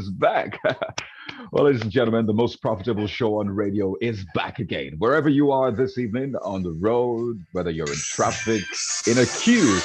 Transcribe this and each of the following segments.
is back. Well, ladies and gentlemen, the most profitable show on radio is back again. Wherever you are this evening, on the road, whether you're in traffic, in a queue,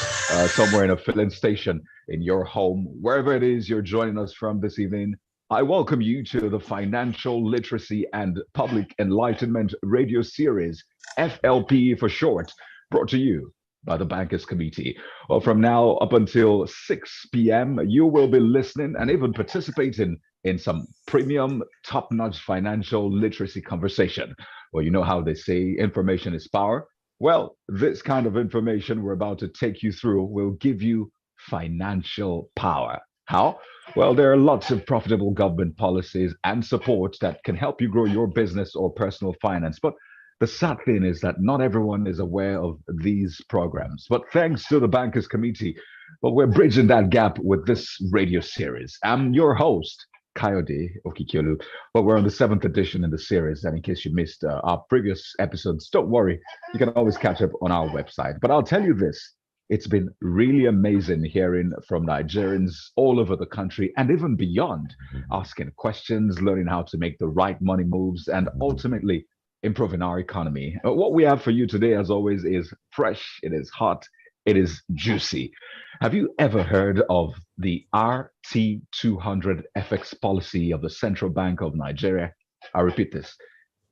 somewhere in a filling station, in your home, wherever it is you're joining us from this evening, I welcome you to the Financial Literacy and Public Enlightenment radio series, FLP for short, brought to you by the Bankers Committee. Well, from now up until 6 p.m., you will be listening and even participating in some premium, top-notch financial literacy conversation. Well, you know how they say information is power. Well, this kind of information we're about to take you through will give you financial power. How? Well, there are lots of profitable government policies and support that can help you grow your business or personal finance. But the sad thing is that not everyone is aware of these programs. But thanks to the Bankers Committee, well, we're bridging that gap with this radio series. I'm your host, Kayode Okikiolu, but we're on the 7th edition in the series. And in case you missed our previous episodes, don't worry, you can always catch up on our website. But I'll tell you this, it's been really amazing hearing from Nigerians all over the country and even beyond, asking questions, learning how to make the right money moves, and ultimately improving our economy. What we have for you today, as always, is fresh, it is hot, it is juicy. Have you ever heard of the RT200 FX policy of the Central Bank of Nigeria? I repeat this.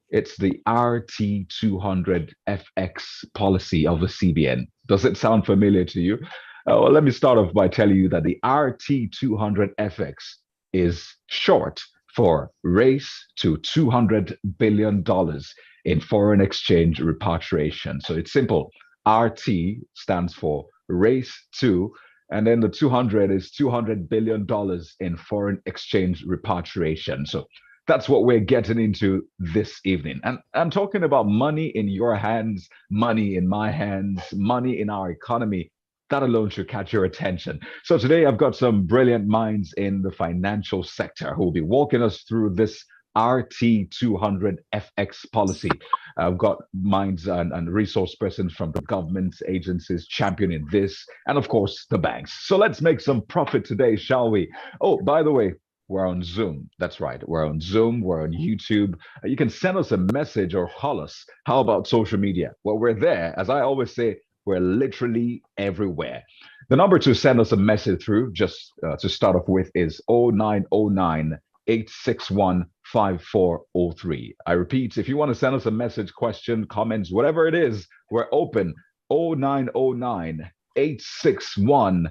It's the RT200 FX policy of the CBN. Does it sound familiar to you? Well, let me start off by telling you that the RT200 FX is short for Race to $200 billion in foreign exchange repatriation. So it's simple. RT stands for Race to, and then the 200 is $200 billion in foreign exchange repatriation. So that's what we're getting into this evening. And I'm talking about money in your hands, money in my hands, money in our economy. That alone should catch your attention. So today I've got some brilliant minds in the financial sector who will be walking us through this RT200 FX policy. I've got minds and resource persons from the government agencies championing this, and of course, the banks. So let's make some profit today, shall we? Oh, by the way, we're on Zoom. That's right. We're on Zoom. We're on YouTube. You can send us a message or call us. How about social media? Well, we're there. As I always say, we're literally everywhere. The number to send us a message through, just to start off with, is 0909 861 5403. I repeat, if you want to send us a message, question, comments, whatever it is, we're open. 0909 861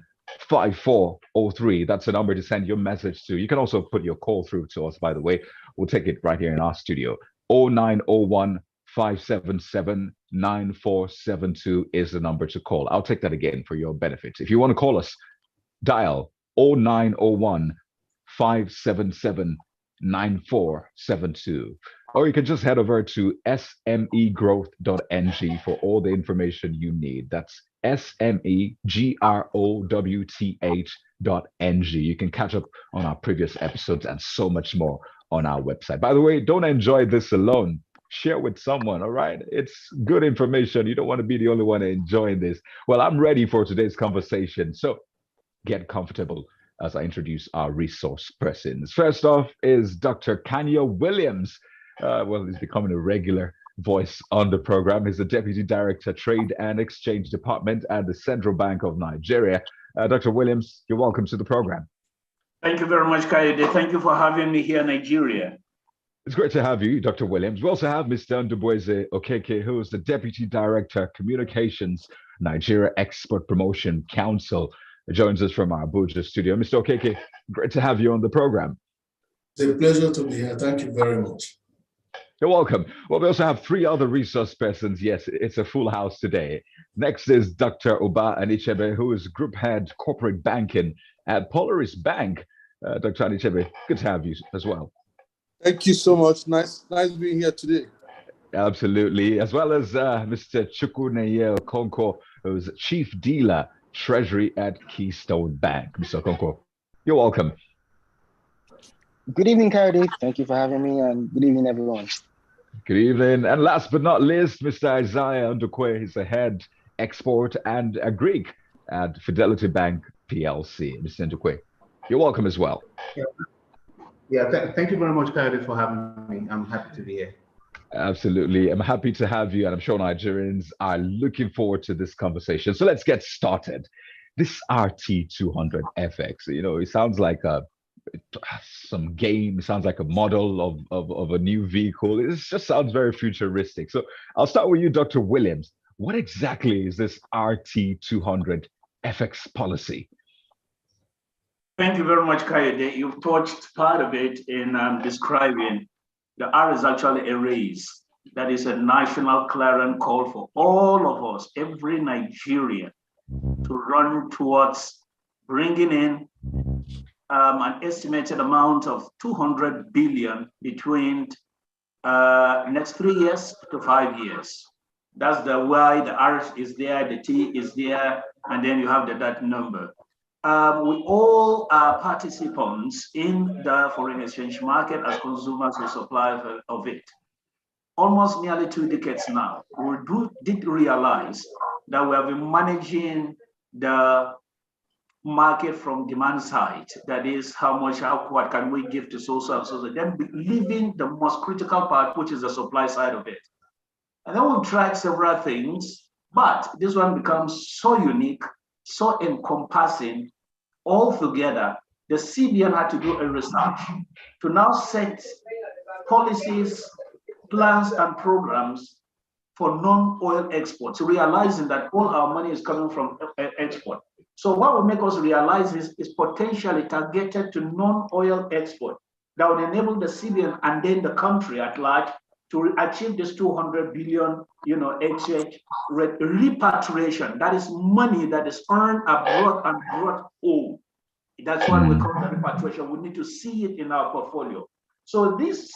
5403. That's the number to send your message to. You can also put your call through to us, by the way. We'll take it right here in our studio. 0901 577 9472 is the number to call. I'll take that again for your benefit. If you want to call us, dial 0901 577 9472. Or you can just head over to smegrowth.ng for all the information you need. That's smegrowth.ng. You can catch up on our previous episodes and so much more on our website. By the way, don't enjoy this alone. Share with someone, all right? It's good information. You don't want to be the only one enjoying this. Well, I'm ready for today's conversation. So get comfortable as I introduce our resource persons. First off is Dr. Kanya Williams. Well, he's becoming a regular voice on the program. He's the Deputy Director, Trade and Exchange Department at the Central Bank of Nigeria. Dr. Williams, you're welcome to the program. Thank you very much, Kayode. Thank you for having me here in Nigeria. It's great to have you, Dr. Williams. We also have Mr. Ndubueze Okeke, who is the Deputy Director, Communications, Nigeria Export Promotion Council. Joins us from our Abuja studio. Mr. Okeke, great to have you on the program. It's a pleasure to be here. Thank you very much. You're welcome. Well, we also have 3 other resource persons. Yes, it's a full house today. Next is Dr. Oba Anichebe, who is Group Head Corporate Banking at Polaris Bank. Dr. Anichebe, good to have you as well. Thank you so much. Nice being here today. Absolutely. As well as Mr. Chukwuneye Okonkwo, who's Chief Dealer, Treasury at Keystone Bank. Mr. Okonkwo, you're welcome. Good evening, Kayode. Thank you for having me, and good evening, everyone. Good evening. And last but not least, Mr. Isaiah Ndukwe. He's the head export and Greek at Fidelity Bank PLC. Mr. Ndukwe, you're welcome as well. Yeah, thank you very much, Kayode, for having me. I'm happy to be here. Absolutely. I'm happy to have you, and I'm sure Nigerians are looking forward to this conversation. So let's get started. This RT200 FX, it sounds like some game, it sounds like a model of a new vehicle. It just sounds very futuristic. So I'll start with you, Dr. Williams. What exactly is this RT200 FX policy? Thank you very much, Kayode. You've touched part of it in describing the R is actually a race. That is a national clarion call for all of us, every Nigerian, to run towards bringing in an estimated amount of 200 billion between next 3 years to 5 years. That's the Y, the R is there, the T is there, and then you have that number. We all are participants in the foreign exchange market as consumers or suppliers of it. Almost nearly 2 decades now, we did realize that we have been managing the market from demand side. That is what can we give to so and so. Then leaving the most critical part, which is the supply side of it. And then we've tried several things, but this one becomes so unique, so encompassing. Altogether, the CBN had to do a research to now set policies, plans, and programs for non-oil exports, realizing that all our money is coming from export. So what will make us realize is potentially targeted to non-oil export that would enable the CBN and then the country at large to achieve this 200 billion, exchange repatriation. That is money that is earned abroad and brought home. That's what we call the repatriation. We need to see it in our portfolio. So this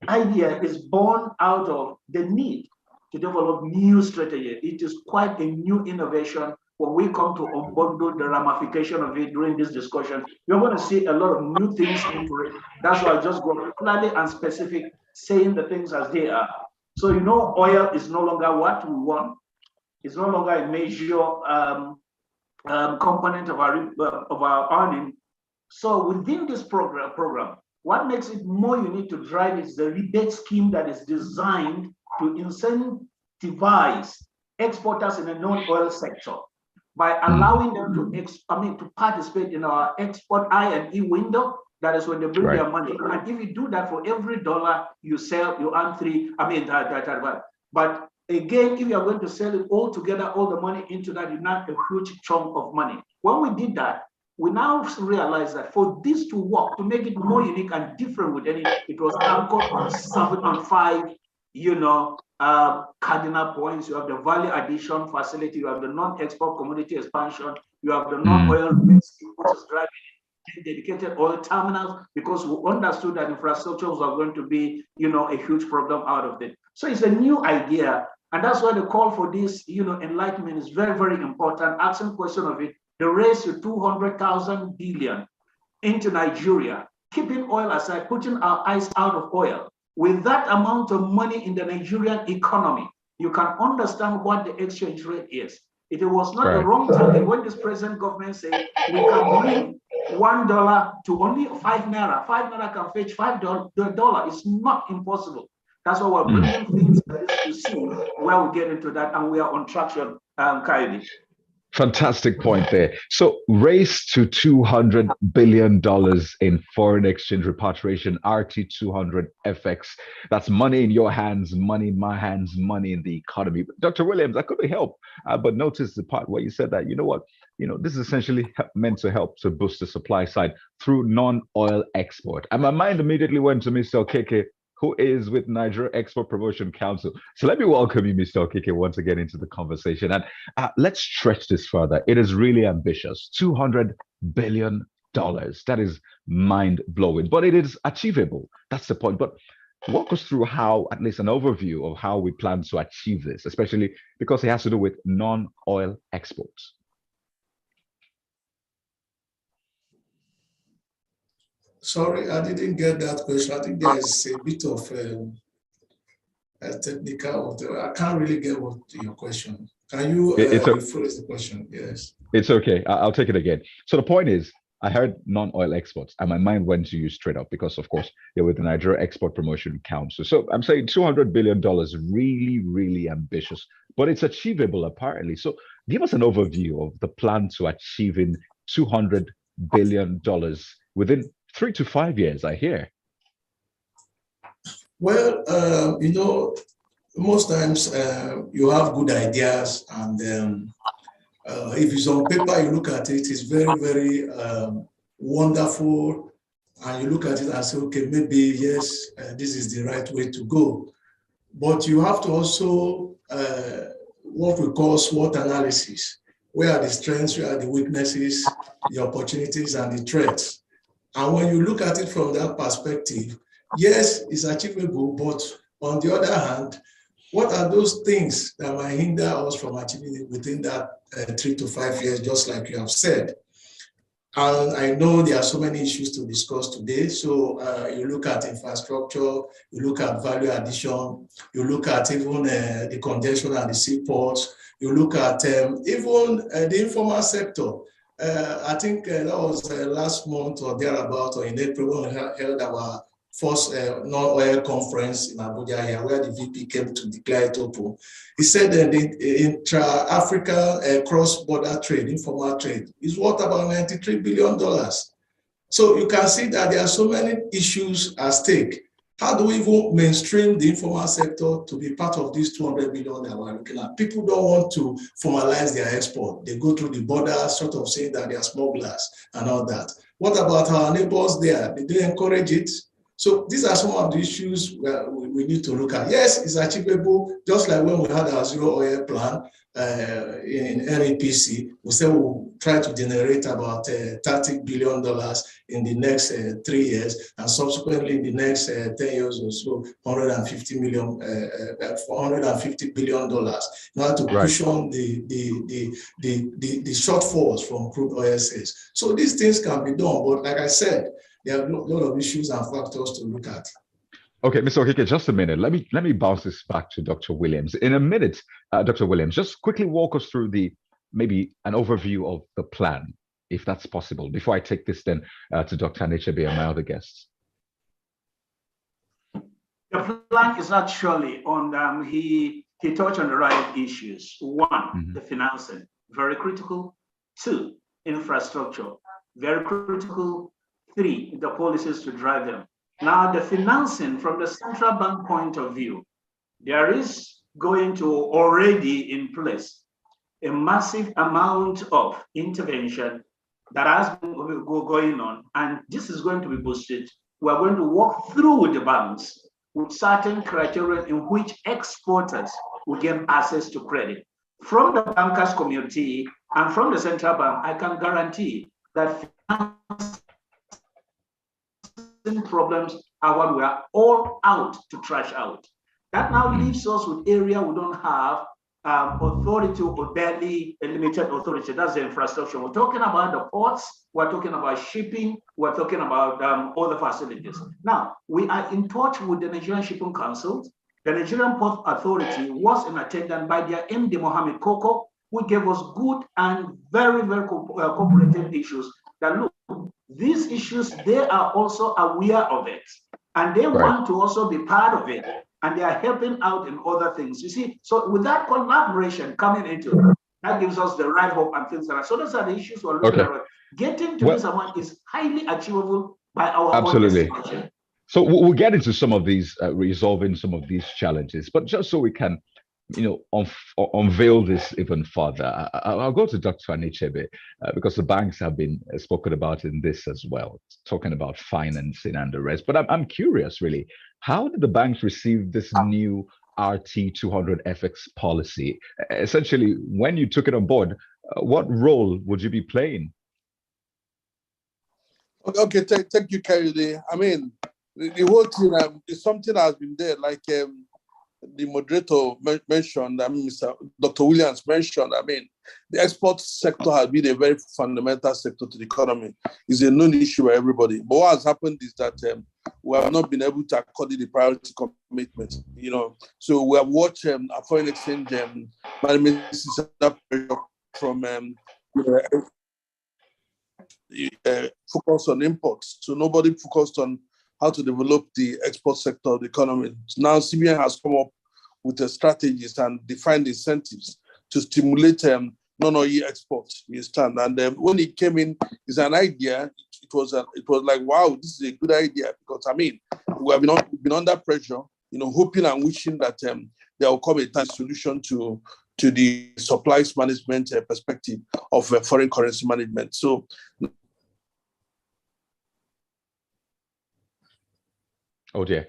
idea is born out of the need to develop new strategy. It is quite a new innovation. When we come to unbundle the ramification of it during this discussion, you're going to see a lot of new things into it. That's why I just go clearly and specific, saying the things as they are. So oil is no longer what we want. It's no longer a major component of our earning. So within this program, what makes it more unique to drive is the rebate scheme that is designed to incentivize exporters in the non-oil sector by allowing them to participate in our export I&E window. That is when they bring their money. And if you do that, for every dollar you sell, you earn but again, if you are going to sell it all together, all the money into that, you not a huge chunk of money. When we did that, we now realize that for this to work, to make it more unique and different with any, it was anchored on 7 and 5, cardinal points. You have the value addition facility, you have the non-export commodity expansion, you have the non-oil which is driving dedicated oil terminals, because we understood that infrastructures are going to be, a huge problem out of it. So it's a new idea, and that's why the call for this, enlightenment is very, very important. Asking question of it, the race to 200,000 billion into Nigeria, keeping oil aside, putting our eyes out of oil. With that amount of money in the Nigerian economy, you can understand what the exchange rate is. It was not the wrong target when this present government said we can bring $1 to only 5 naira. 5 naira can fetch $5. It's not impossible. That's why we're bringing things to see where we get into that, and we are on traction, Kayode. Fantastic point there. So, race to $200 billion in foreign exchange repatriation, RT200 FX. That's money in your hands, money in my hands, money in the economy. Dr. Williams, I couldn't help but notice the part where you said that, this is essentially meant to help to boost the supply side through non-oil export. And my mind immediately went to Mr. Okeke, who is with Nigeria Export Promotion Council. So let me welcome you, Mr. Okeke, once again into the conversation. And let's stretch this further. It is really ambitious. $200 billion. That is mind-blowing, but it is achievable. That's the point. But walk us through how, at least an overview of how we plan to achieve this, especially because it has to do with non-oil exports. Sorry, I didn't get that question. I think there is a bit of a technical. I can't really get what your question. Can you rephrase the question? Yes. It's okay. I'll take it again. So the point is, I heard non-oil exports, and my mind went to you straight up because, of course, you're with the Nigeria Export Promotion Council. So I'm saying $200 billion, really, really ambitious, but it's achievable apparently. So give us an overview of the plan to achieving $200 billion within 3 to 5 years, I hear. Well, most times you have good ideas, and if it's on paper, you look at it, it's very, very wonderful, and you look at it and say, okay, maybe yes, this is the right way to go. But you have to also what we call SWOT analysis. Where are the strengths, where are the weaknesses, the opportunities, and the threats? And when you look at it from that perspective, yes, it's achievable, but on the other hand, what are those things that might hinder us from achieving it within that 3 to 5 years, just like you have said? And I know there are so many issues to discuss today. So you look at infrastructure, you look at value addition, you look at even the congestion at the seaports, you look at even the informal sector. I think that was last month or thereabout, or in April, when we held our first non-oil conference in Abuja here, where the VP came to declare it open. He said that the intra-Africa cross-border trade, informal trade, is worth about $93 billion. So you can see that there are so many issues at stake. How do we even mainstream the informal sector to be part of this $200 billion that we're looking at? People don't want to formalize their export. They go through the border, sort of saying that they are smugglers and all that. What about our neighbors there? Did they encourage it? So these are some of the issues where we need to look at. Yes, it's achievable, just like when we had our zero oil plan in NEPC. We said we'll try to generate about $30 billion in the next 3 years, and subsequently in the next 10 years or so, $150 billion in order to cushion the shortfalls from crude oil sales. So these things can be done, but like I said, there are a lot of issues and factors to look at. Okay, Mr. Okeke, just a minute. Let me bounce this back to Dr. Williams. In a minute, Dr. Williams, just quickly walk us through maybe an overview of the plan, if that's possible, before I take this then to Dr. Anechebe and my other guests. The plan is actually on, he touched on the right issues. One, the financing, very critical. 2, infrastructure, very critical. 3, the policies to drive them. Now, the financing from the central bank point of view, there is going to already in place a massive amount of intervention that has been going on, and this is going to be boosted. We're going to walk through with the banks with certain criteria in which exporters will gain access to credit. From the bankers community and from the central bank, I can guarantee that problems are what we are all out to trash out. That now leaves us with area we don't have authority or barely a limited authority. That's the infrastructure. We're talking about the ports, we're talking about shipping, we're talking about other facilities. Now, we are in touch with the Nigerian Shipping Council. The Nigerian Port Authority was in attendance by their MD Mohammed Koko, who gave us good and very, very cooperative issues that look, these issues, they are also aware of it, and they want to also be part of it, and they are helping out in other things. You see, so with that collaboration coming into it, that gives us the right hope and things like that. So those are the issues we're looking at. Getting to this amount is highly achievable by our own estimation. So we'll get into some of these, resolving some of these challenges, but just so we can, unveil this even further, I'll go to Dr. Anechebe because the banks have been spoken about in this as well, talking about financing and the rest. But I'm curious, really, how did the banks receive this new RT200FX policy? Essentially, when you took it on board, what role would you be playing? Okay, thank you, Kayode. I mean, the whole thing is something that has been there, like the moderator mentioned, Mr. Dr. Williams mentioned. I mean, the export sector has been a very fundamental sector to the economy. It's a known issue for everybody. But what has happened is that we have not been able to accord it the priority commitment. So we have watched a foreign exchange management pressure from focused on imports. So nobody focused on how to develop the export sector of the economy. Now CBN has come up with the strategies and defined incentives to stimulate non-oil exports. You understand? And when it came in, it's an idea. It was like, wow, this is a good idea, because I mean, we have been under pressure, hoping and wishing that there will come a time solution to the supplies management perspective of foreign currency management. So. Oh dear.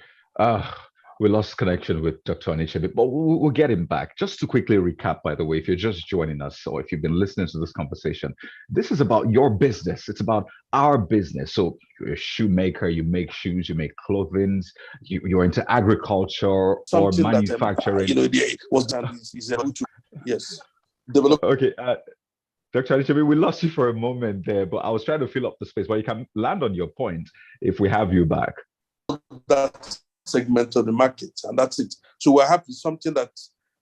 We lost connection with Dr. Anichebe, but we'll get him back. Just to quickly recap, by the way, if you're just joining us or if you've been listening to this conversation, this is about your business. It's about our business. So you're a shoemaker, you make shoes, you make clothing, you're into agriculture Something or manufacturing. Yes. Develop. Okay. Dr. Anichebe, we lost you for a moment there, but I was trying to fill up the space, but you can land on your point if we have you back. That segment of the market, and that's it. So we're happy. Something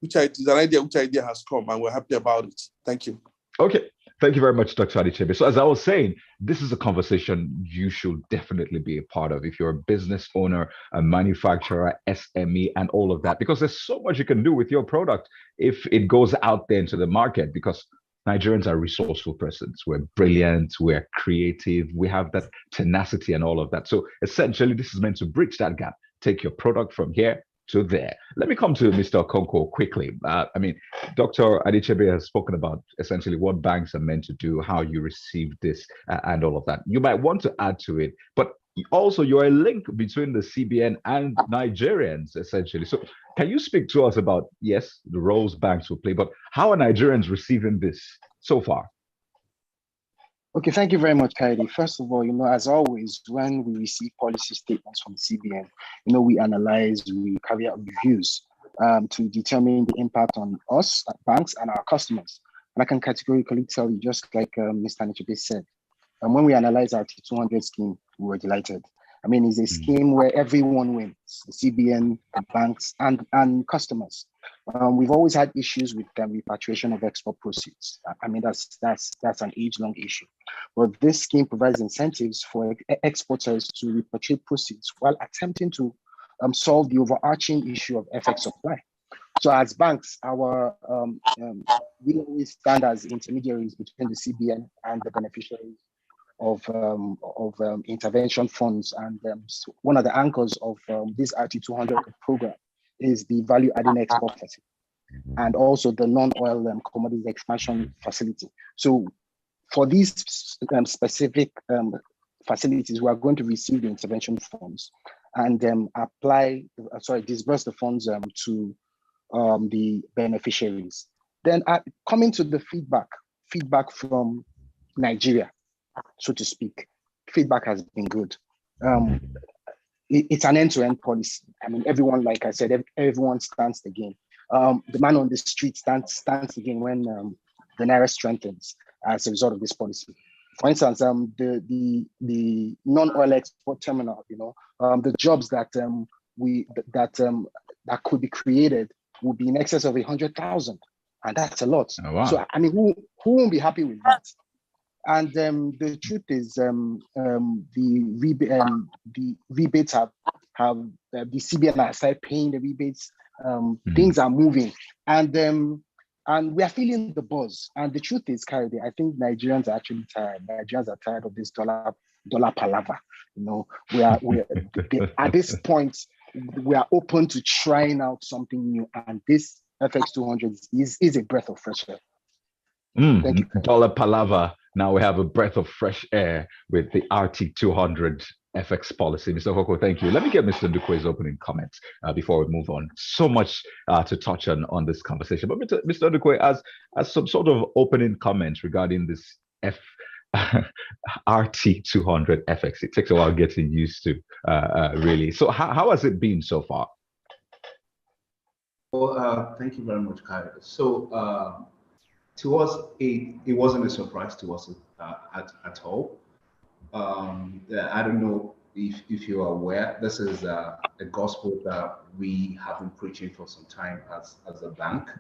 which idea has come, and we're happy about it. Thank you. Okay, thank you very much, Dr. Adichebe. So as I was saying, this is a conversation you should definitely be a part of if you're a business owner, a manufacturer, SME, and all of that, because there's so much you can do with your product if it goes out there into the market, because Nigerians are resourceful persons. We're brilliant, we're creative, we have that tenacity and all of that. So essentially, this is meant to bridge that gap. Take your product from here to there. Let me come to Mr. Okonkwo quickly. Dr. Adichebe has spoken about essentially what banks are meant to do, how you receive this, and all of that. You might want to add to it, but also you're a link between the CBN and Nigerians, essentially. So can you speak to us about, yes, the roles banks will play, but how are Nigerians receiving this so far? Okay, thank you very much, Kaidi. First of all, as always, when we receive policy statements from the CBN, we analyze, we carry out reviews to determine the impact on us, banks, and our customers. And I can categorically tell you, just like Mr. Anichebe said, when we analyze our T200 scheme, we were delighted. It's a scheme where everyone wins, the CBN, the banks, and customers. We've always had issues with the repatriation of export proceeds. That's an age-long issue. But this scheme provides incentives for exporters to repatriate proceeds while attempting to solve the overarching issue of FX supply. So as banks, we always stand as intermediaries between the CBN and the beneficiaries of intervention funds, and one of the anchors of this RT200 program is the value-adding export facility and also the non-oil commodities expansion facility. So for these specific facilities, we are going to receive the intervention funds and disburse the funds to the beneficiaries. Then coming to the feedback from Nigeria, so to speak, feedback has been good. It's an end-to-end policy. Everyone, like I said, everyone stands to gain. The man on the street stands to gain when the Naira strengthens as a result of this policy. For instance, the non-oil export terminal, the jobs that could be created will be in excess of 100,000, and that's a lot. Oh, wow. So who won't be happy with that? And the truth is, the rebates have the CBN has started paying the rebates. Things are moving, and we are feeling the buzz. And the truth is, Kaide, I think Nigerians are actually tired. Nigerians are tired of this dollar palaver. We are at this point, we are open to trying out something new, and this FX200 is a breath of fresh air. Thank you. Dollar palaver. Now we have a breath of fresh air with the RT200 FX policy. Mr. Hoko, thank you. Let me get Mr. Ndukwe's opening comments before we move on. So much to touch on this conversation. But Mr. Ndukwe, as some sort of opening comments regarding this RT200 FX, it takes a while getting used to, really. So how has it been so far? Well, thank you very much, Kai. So to us, it wasn't a surprise to us at all. I don't know if you are aware, this is a gospel that we have been preaching for some time as a bank.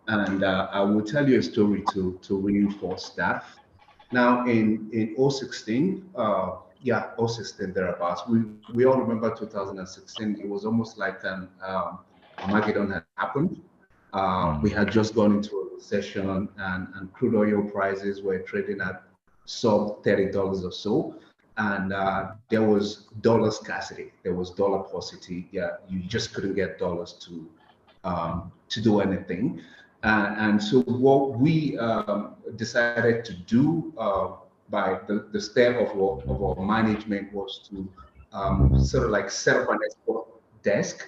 And I will tell you a story to reinforce that. Now in 016, yeah, 016 thereabouts. We all remember 2016. It was almost like an Armageddon had happened. We had just gone into a recession, and crude oil prices were trading at sub $30 or so, and there was dollar scarcity. There was dollar paucity. Yeah, you just couldn't get dollars to do anything. And so what we decided to do by the step of our management was to sort of like set up an export desk,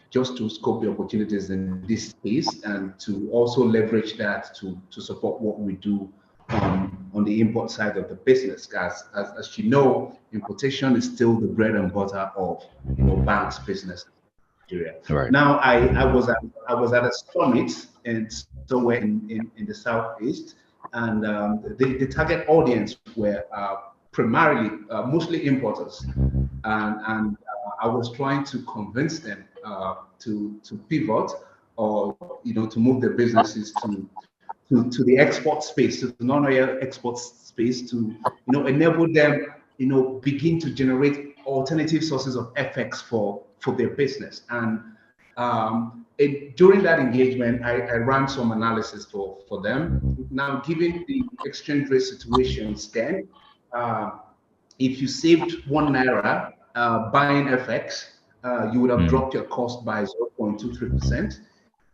just to scope the opportunities in this space and to also leverage that to support what we do on the import side of the business. As you know, importation is still the bread and butter of banks business. Right. Now I was at a summit somewhere in the southeast, and the target audience were primarily mostly importers, and I was trying to convince them to pivot, or to move their businesses to the export space, to the non-oil export space, to enable them begin to generate alternative sources of FX for their business. And during that engagement, I ran some analysis for them. Now, given the exchange rate situations then, if you saved $1 buying FX, you would have dropped your cost by 0.23%.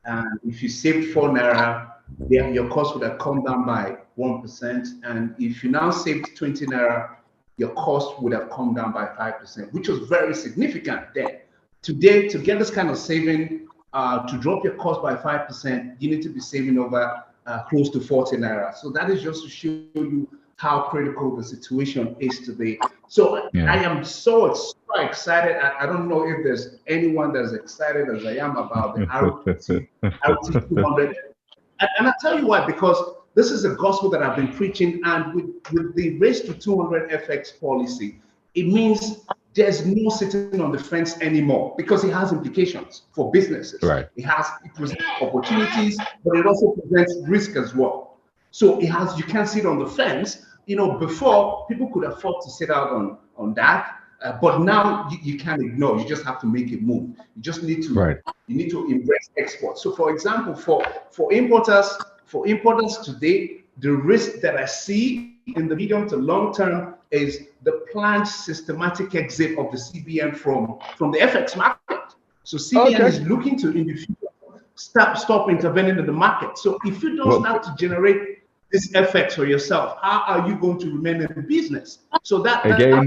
And if you saved £4, your cost would have come down by 1%. And if you now saved £20, your cost would have come down by 5%, which was very significant then. Today, to get this kind of saving, to drop your cost by 5%, you need to be saving over close to 40 naira. So that is just to show you how critical the situation is today. So I am so excited. I don't know if there's anyone that's excited as I am about the RT 200. And I tell you why, because this is a gospel that I've been preaching, and with the race to 200 FX policy, it means there's no sitting on the fence anymore, because it has implications for businesses. Right. It presents opportunities, but it also presents risk as well. So you can't sit on the fence. Before, people could afford to sit out on that, but now you can't ignore. You just have to make a move. You just need to you need to embrace export. So, for example, for importers today, the risk that I see in the medium to long term is the planned systematic exit of the CBN from the FX market. So CBN is looking to, in the future, stop intervening in the market. So if you don't start to generate this FX for yourself, how are you going to remain in business? So that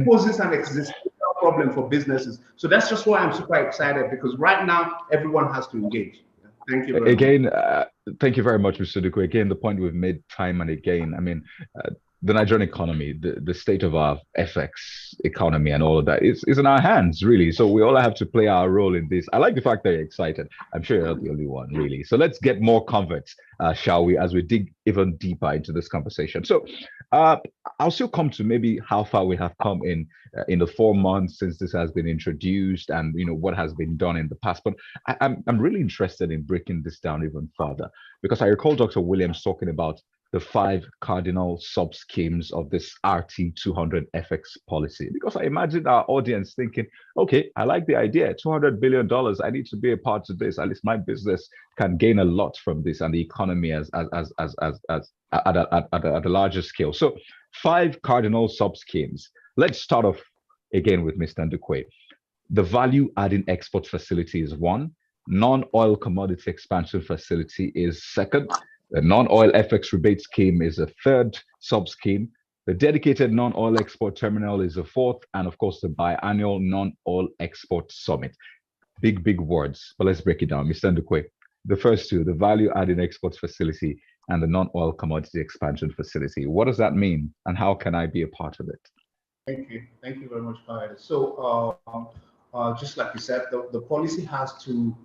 poses an existential problem for businesses. So that's just why I'm super excited, because right now everyone has to engage. Thank you very much. Thank you very much, Mr. Duku. Again, the point we've made time and again. I mean, the Nigerian economy, the state of our FX economy and all of that is in our hands, really. So we all have to play our role in this. I like the fact that you're excited. I'm sure you're not the only one, really. So let's get more converts, shall we, as we dig even deeper into this conversation. So I'll still come to maybe how far we have come in the 4 months since this has been introduced, and what has been done in the past. But I'm really interested in breaking this down even further, because I recall Dr. Williams talking about the 5 cardinal sub-schemes of this RT 200 FX policy. Because I imagine our audience thinking, okay, I like the idea, $200 billion, I need to be a part of this. At least my business can gain a lot from this, and the economy at a larger scale. So 5 cardinal sub-schemes. Let's start off again with Mr. Ndukwe. The value adding export facility is 1. Non-oil commodity expansion facility is 2nd. The non-oil FX rebate scheme is a 3rd sub-scheme. The dedicated non-oil export terminal is a 4th. And of course, the biannual non-oil export summit. Big words, but let's break it down. Mr. Ndukwe, the first 2, the value adding export facility and the non-oil commodity expansion facility. What does that mean, and how can I be a part of it? Thank you very much, Kyle. So just like you said, the policy has 2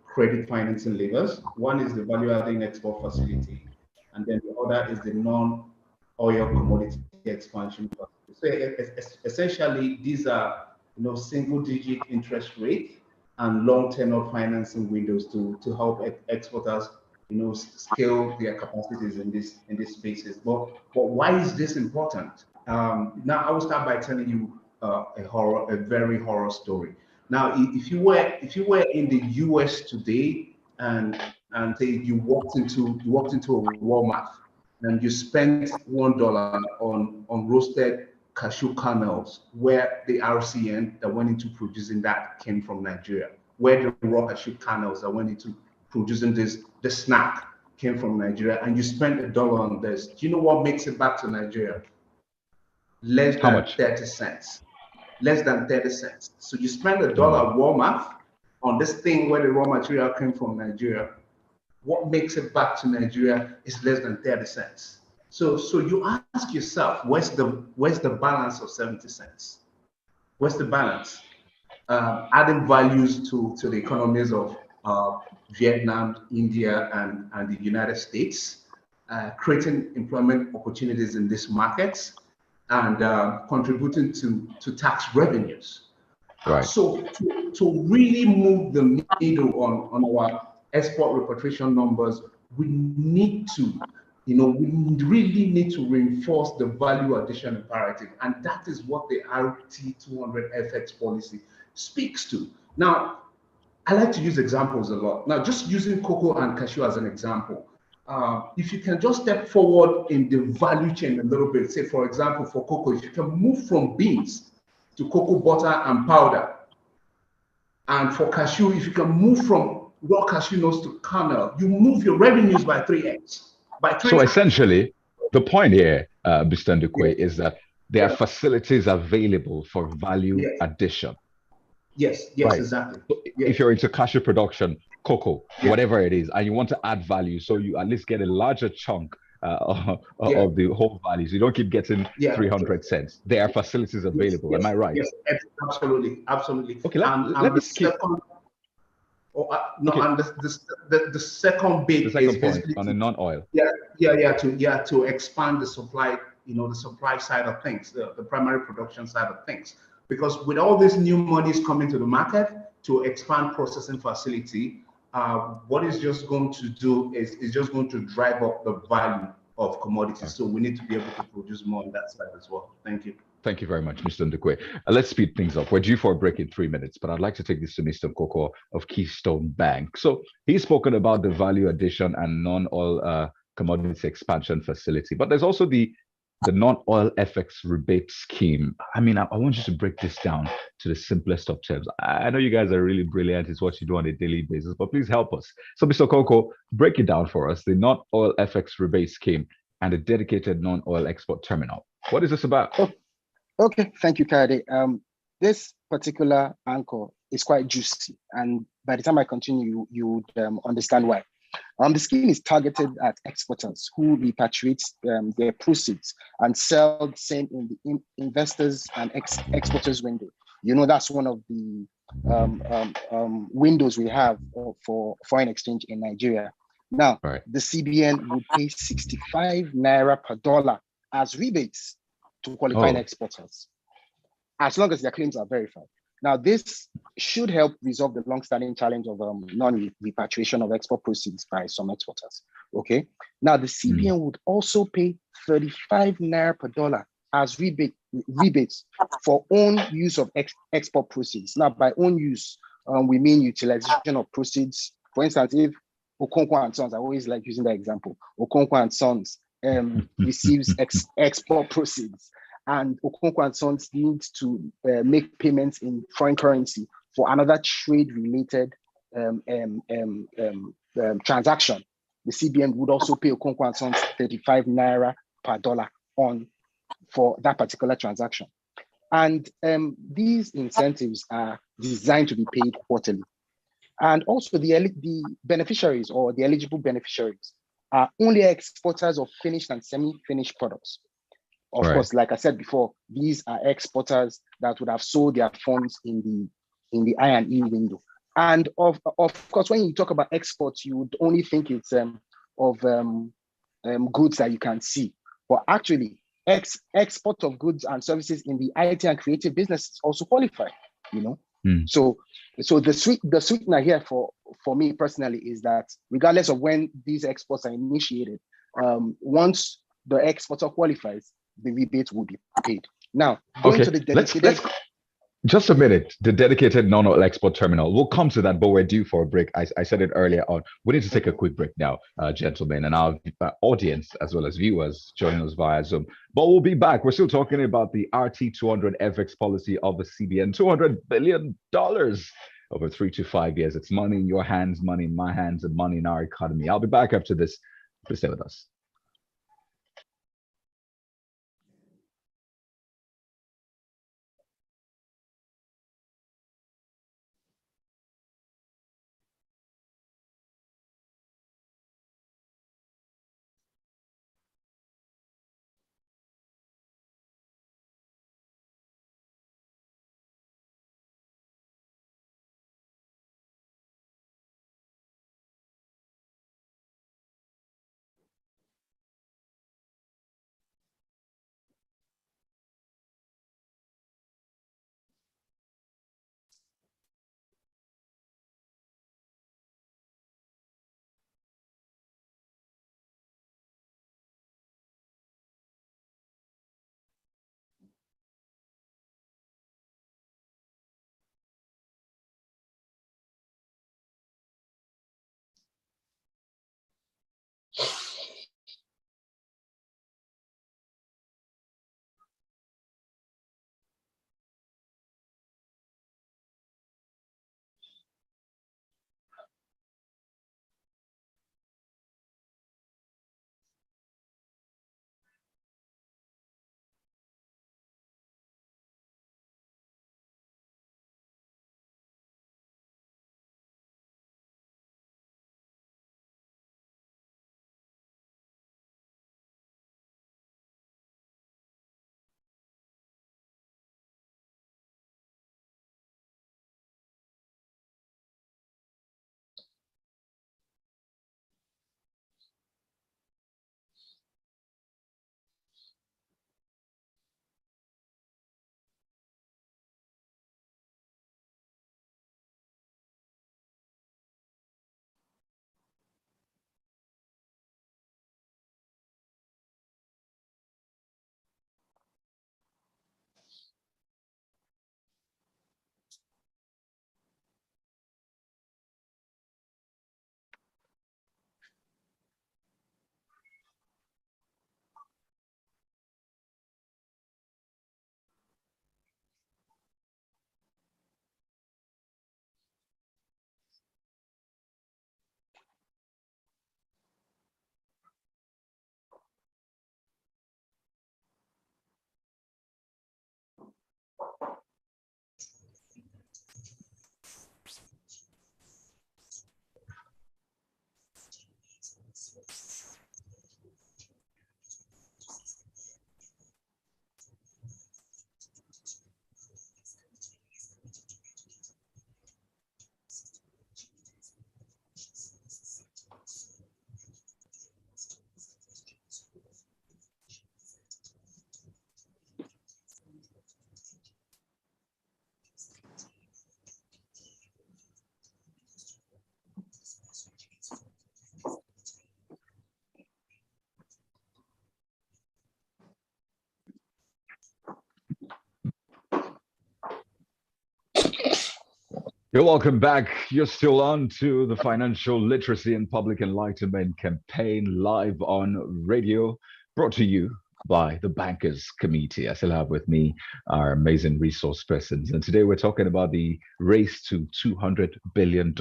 credit financing levers. One is the value-adding export facility, and then the other is the non-oil commodity expansion facility. So essentially, these are single-digit interest rate and long tenor financing windows to help exporters scale their capacities in these spaces. But why is this important? Now I will start by telling you a very horror story. Now, if you were in the US today and say you walked into a Walmart and you spent $1 on roasted cashew kernels, where the RCN that went into producing that came from Nigeria, where the raw cashew kernels that went into producing the snack came from Nigeria, and you spent $1 on this. Do you know what makes it back to Nigeria? Less How than much? 30 cents. Less than 30 cents. So you spend $1 at Walmart on this thing where the raw material came from Nigeria. What makes it back to Nigeria is less than 30 cents. So you ask yourself, where's the balance of 70 cents? Where's the balance? Adding values to the economies of Vietnam, India, and the United States, creating employment opportunities in these markets, and contributing to tax revenues. Right. So to really move the needle on our export repatriation numbers, we need to, we really need to reinforce the value addition imperative, and that is what the RT200 FX policy speaks to. Now, I like to use examples a lot. Now, just using cocoa and cashew as an example, if you can just step forward in the value chain a little bit, say, for example, for cocoa, if you can move from beans to cocoa butter and powder, and for cashew, if you can move from raw cashew nuts to kernel, you move your revenues by 3x. So essentially, the point here, Mr. Ndukwe, is that there are facilities available for value addition. Yes, right. Exactly. So if you're into cashew production, cocoa, whatever it is, and you want to add value, so you at least get a larger chunk of the whole value. So you don't keep getting 300 cents. There are facilities available. Am I right? Yes, absolutely. Okay, let me skip. And the second bit is point on the non-oil. To expand the supply, the supply side of things, the primary production side of things. Because with all these new monies coming to the market to expand processing facility, what it's just going to do is just going to drive up the value of commodities. So we need to be able to produce more on that side as well. Thank you. Thank you very much, Mr. Ndukwe. Let's speed things up. We're due for a break in 3 minutes, but I'd like to take this to Mr. Koko of Keystone Bank. So he's spoken about the value addition and non-oil commodity expansion facility, but there's also the non-oil FX rebate scheme. I mean, I want you to break this down to the simplest of terms. I know you guys are really brilliant. It's what you do on a daily basis, but please help us. So, Mr. Koko, break it down for us. The non-oil FX rebate scheme and the dedicated non-oil export terminal. What is this about? Okay, thank you, Kade. This particular anchor is quite juicy, and by the time I continue, you would understand why. The scheme is targeted at exporters who repatriate their proceeds and sell the same in the investors and exporters window. That's one of the windows we have for foreign exchange in Nigeria. Now, the CBN would pay 65 naira per dollar as rebates to qualifying exporters, as long as their claims are verified. Now, this should help resolve the long-standing challenge of non-repatriation of export proceeds by some exporters. Okay. Now, the CBN would also pay 35 naira per dollar as rebates for own use of export proceeds. Now, by own use, we mean utilization of proceeds. For instance, if Okonkwo and Sons, I always like using that example. Okonkwo and Sons receives export proceeds, and Okonkwo and Sons needs to make payments in foreign currency for another trade-related transaction. The CBN would also pay Okonkwo and Sons 35 naira per dollar for that particular transaction. And these incentives are designed to be paid quarterly. And also the beneficiaries, or the eligible beneficiaries, are only exporters of finished and semi-finished products. Of course, like I said before, these are exporters that would have sold their funds in the I&E window. And of course, when you talk about exports, you would only think it's of goods that you can see. But actually, export of goods and services in the IT and creative businesses also qualify. So the sweetener here for for me personally is that regardless of when these exports are initiated, once the exporter qualifies, the rebate will be paid. Now, going to the dedicated. Let's just a minute. The dedicated non-oil export terminal. We'll come to that, but we're due for a break. I said it earlier on. We need to take a quick break now, gentlemen, and our audience as well as viewers joining us via Zoom. But we'll be back. We're still talking about the RT200 FX policy of the CBN. $200 billion over 3 to 5 years. It's money in your hands, money in my hands, and money in our economy. I'll be back after this. Please stay with us. You're welcome back. You're still on to the Financial Literacy and Public Enlightenment campaign live on radio, brought to you by the Bankers Committee. I still have with me our amazing resource persons. And today we're talking about the race to $200 billion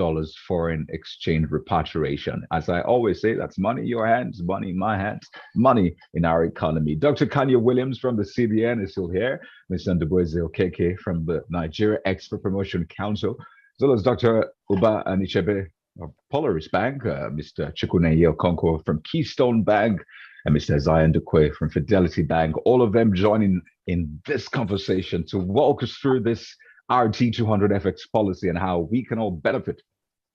foreign exchange repatriation. As I always say, that's money in your hands, money in my hands, money in our economy. Dr. Kanye Williams from the CBN is still here. Mr. Ndubueze Okeke from the Nigeria Export Promotion Council, as well as Dr. Uba Anichebe of Polaris Bank, Mr. Chukwuneye Okonkwo from Keystone Bank, and Mr. Zion Dukwe from Fidelity Bank, all of them joining in this conversation to walk us through this RT200 FX policy and how we can all benefit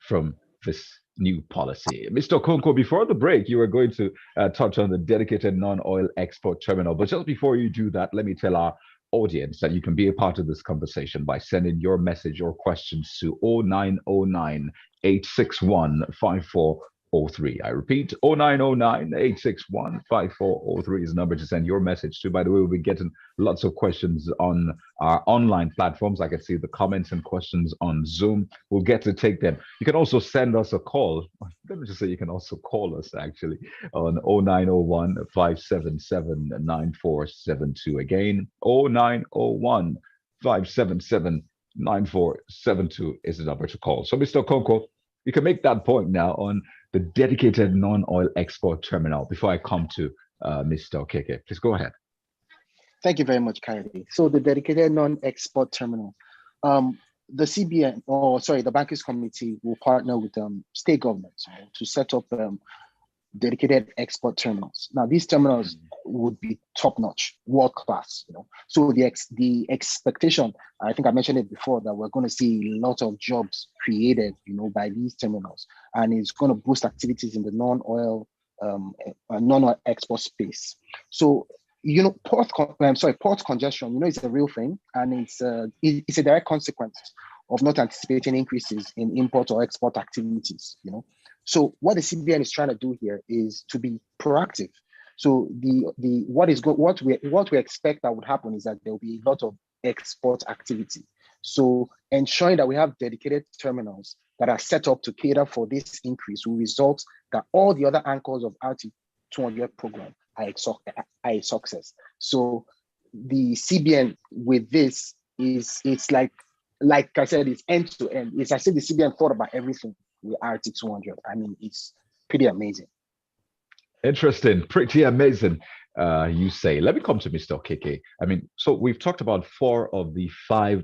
from this new policy. Mr. Okonkwo, before the break, you were going to touch on the dedicated non-oil export terminal. But just before you do that, let me tell our audience that you can be a part of this conversation by sending your message or questions to 0909 861 5403. I repeat, 0909 861 5403 is the number to send your message to. By the way, we'll be getting lots of questions on our online platforms. I can see the comments and questions on Zoom. We'll get to take them. You can also send us a call. Let me just say you can also call us actually on 0901 577 9472. Again, 0901 577 9472 is the number to call. So, Mr. Konko, you can make that point now on the dedicated non-oil export terminal before I come to Mr. Okeke. Please go ahead. Thank you very much, Kyrie. So the dedicated non-export terminal, the CBN, the Bankers Committee will partner with state governments to set up dedicated export terminals. Now, these terminals would be top-notch, world-class. So the expectation, I think I mentioned it before, that we're going to see a lot of jobs created, by these terminals, and it's going to boost activities in the non-oil export space. So port congestion, it's a real thing, and it's a direct consequence of not anticipating increases in import or export activities. So what the CBN is trying to do here is to be proactive. So what we expect that would happen is that there will be a lot of export activity. So ensuring that we have dedicated terminals that are set up to cater for this increase will result that all the other anchors of RT200 program are a success. So the CBN with this it's like I said, it's end to end. It's as if the CBN thought about everything with RT200. I mean, it's pretty amazing. Interesting, pretty amazing, you say. Let me come to Mr. Okeke. I mean, so we've talked about 4 of the 5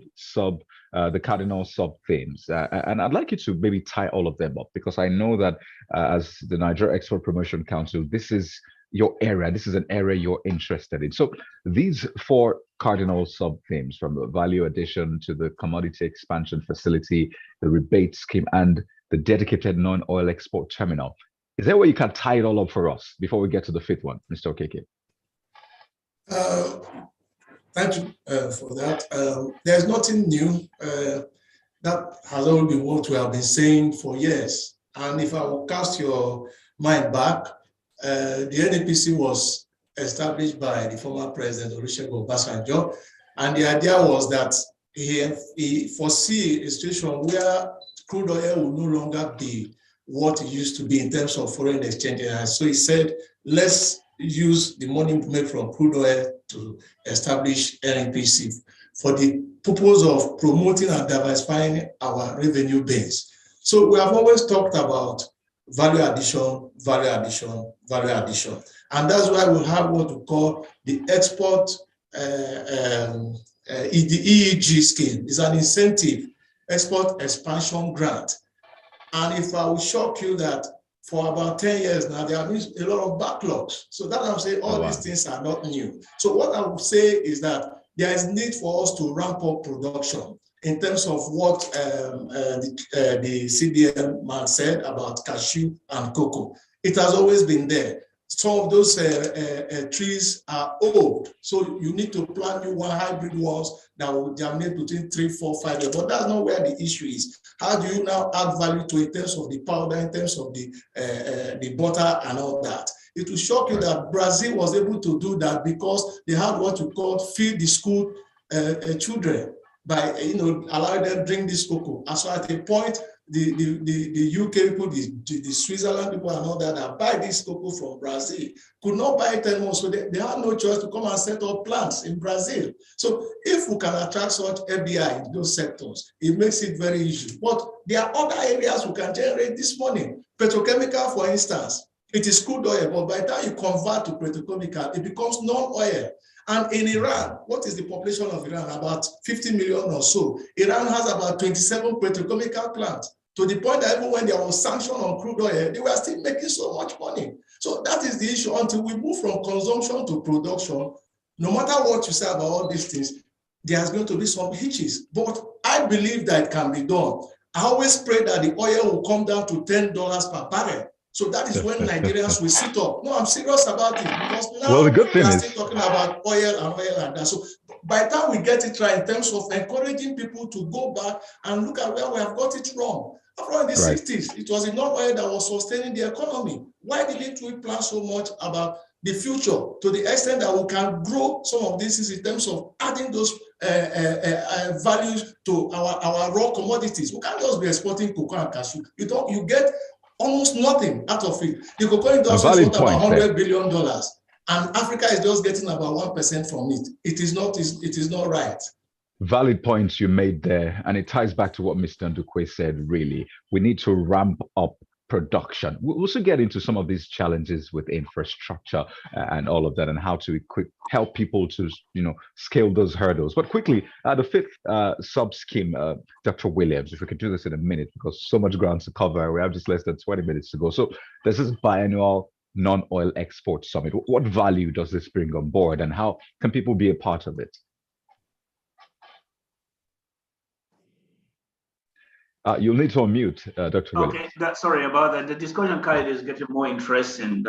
the cardinal sub themes, and I'd like you to maybe tie all of them up, because I know that as the Nigeria Export Promotion Council, this is your area. This is an area you're interested in. So these 4 cardinal sub themes, from the value addition to the commodity expansion facility, the rebate scheme, and the dedicated non-oil export terminal. Is there a way you can tie it all up for us before we get to the 5th one, Mr. Okeke? Thank you for that. There's nothing new. That has always been what we have been saying for years. And if I will cast your mind back, the NAPC was established by the former president, Olusegun Obasanjo, and the idea was that he foresee a situation where crude oil will no longer be what it used to be in terms of foreign exchange. And so he said, let's use the money we make from crude oil to establish NNPC for the purpose of promoting and diversifying our revenue base. So we have always talked about value addition, value addition, value addition. And that's why we have what we call the export, the EEG scheme. It's an incentive, export expansion grant. And if I will shock you that for about 10 years now, there have been a lot of backlogs. So that I'm saying all these things are not new. So what I would say is that there is need for us to ramp up production in terms of what the CBN man said about cashew and cocoa. It has always been there. Some of those trees are old, so you need to plant new hybrid ones that will germinate between 3, 4, 5 years. But that's not where the issue is. How do you now add value to it in terms of the powder, in terms of the butter and all that? It will shock you that Brazil was able to do that because they had what we call feed the school children by allowing them drink this cocoa. And so at a point, the UK people, the Switzerland people and all that buy this cocoa from Brazil could not buy it anymore. So they had no choice to come and set up plants in Brazil. So if we can attract such FDI in those sectors, it makes it very easy. But there are other areas we can generate this money. Petrochemical, for instance, it is crude oil, but by the time you convert to petrochemical, it becomes non-oil. And in Iran, what is the population of Iran? About 50 million or so. Iran has about 27 petrochemical plants, to the point that even when there was sanction on crude oil, they were still making so much money. So that is the issue. Until we move from consumption to production, no matter what you say about all these things, there's going to be some hitches. But I believe that it can be done. I always pray that the oil will come down to $10 per barrel. So that is when Nigerians will sit up. No, I'm serious about it, because now well, the good thing we are is still talking about oil and that. So by the time we get it right in terms of encouraging people to go back and look at where we have got it wrong. After all, in the 60s, it was the non-oil that was sustaining the economy. Why didn't we plan so much about the future to the extent that we can grow some of these in terms of adding those values to our raw commodities? We can't just be exporting cocoa and cashew. You get almost nothing out of it. The cocoa industry is worth about $100 billion, and Africa is just getting about 1% from it. It is not right. Valid points you made there, and it ties back to what Mr. Ndukwe said. Really, we need to ramp up production. We'll also get into some of these challenges with infrastructure and all of that, and how to help people to scale those hurdles. But quickly, the fifth sub scheme, Dr. Williams, if we could do this in a minute, because so much ground to cover. We have just less than 20 minutes to go. So there's this biannual non-oil export summit. What value does this bring on board, and how can people be a part of it? You'll need to unmute, Dr. Williams. Okay, sorry about that. The discussion, Kyle, is getting more interesting.